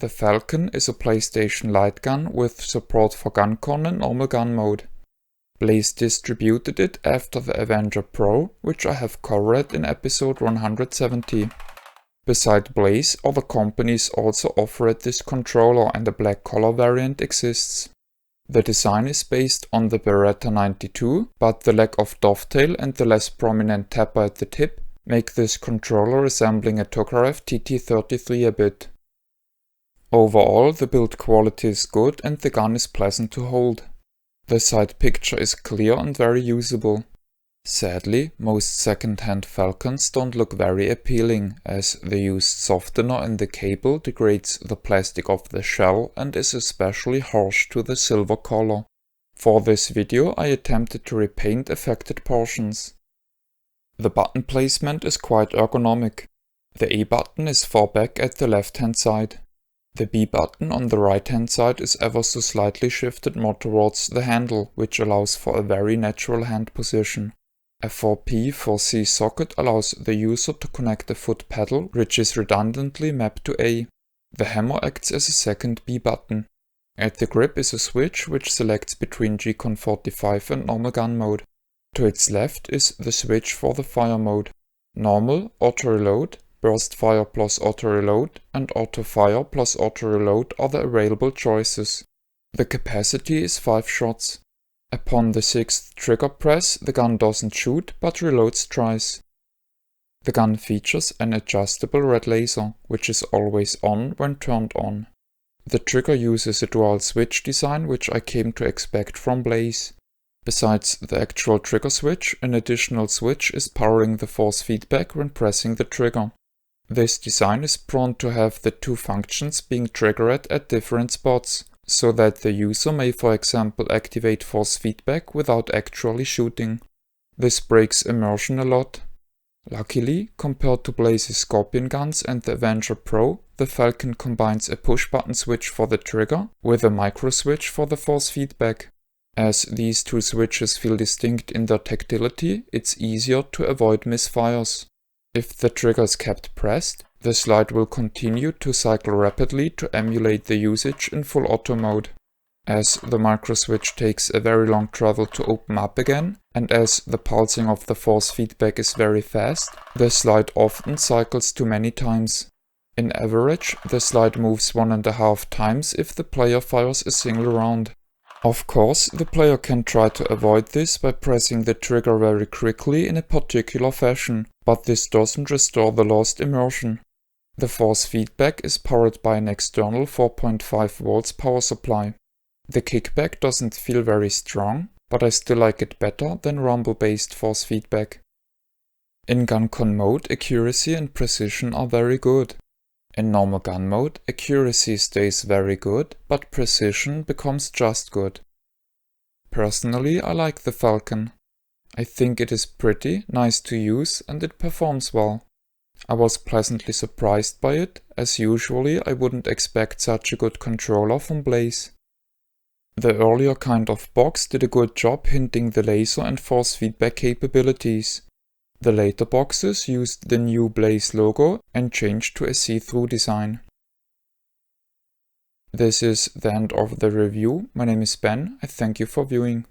The Falcon is a PlayStation light gun with support for GunCon and normal gun mode. Blaze distributed it after the Avenger Pro, which I have covered in episode 170. Beside Blaze, other companies also offered this controller and a black color variant exists. The design is based on the Beretta 92, but the lack of dovetail and the less prominent tapper at the tip make this controller resembling a Tokarev TT33 a bit. Overall, the build quality is good and the gun is pleasant to hold. The side picture is clear and very usable. Sadly, most second-hand Falcons don't look very appealing, as the used softener in the cable degrades the plastic of the shell and is especially harsh to the silver color. For this video I attempted to repaint affected portions. The button placement is quite ergonomic. The A button is far back at the left-hand side. The B button on the right-hand side is ever so slightly shifted more towards the handle, which allows for a very natural hand position. A 4P/4C socket allows the user to connect the foot pedal, which is redundantly mapped to A. The hammer acts as a second B button. At the grip is a switch which selects between G-Con 45 and normal gun mode. To its left is the switch for the fire mode. Normal, auto-reload, burst fire plus auto-reload, and auto-fire plus auto-reload are the available choices. The capacity is 5 shots. Upon the 6th trigger press, the gun doesn't shoot, but reloads twice. The gun features an adjustable red laser, which is always on when turned on. The trigger uses a dual switch design, which I came to expect from Blaze. Besides the actual trigger switch, an additional switch is powering the force feedback when pressing the trigger. This design is prone to have the two functions being triggered at different spots, so that the user may for example activate force feedback without actually shooting. This breaks immersion a lot. Luckily, compared to Blaze's Scorpion guns and the Avenger Pro, the Falcon combines a push button switch for the trigger with a micro switch for the force feedback. As these two switches feel distinct in their tactility, it's easier to avoid misfires. If the trigger is kept pressed, the slide will continue to cycle rapidly to emulate the usage in full auto mode. As the micro switch takes a very long travel to open up again, and as the pulsing of the force feedback is very fast, the slide often cycles too many times. In average, the slide moves 1.5 times if the player fires a single round. Of course, the player can try to avoid this by pressing the trigger very quickly in a particular fashion, but this doesn't restore the lost immersion. The force feedback is powered by an external 4.5 volts power supply. The kickback doesn't feel very strong, but I still like it better than rumble-based force feedback. In GunCon mode, accuracy and precision are very good. In normal gun mode, accuracy stays very good, but precision becomes just good. Personally, I like the Falcon. I think it is pretty, nice to use, and it performs well. I was pleasantly surprised by it, as usually I wouldn't expect such a good controller from Blaze. The earlier kind of box did a good job hinting the laser and force feedback capabilities. The later boxes used the new Blaze logo and changed to a see-through design. This is the end of the review. My name is Ben. I thank you for viewing.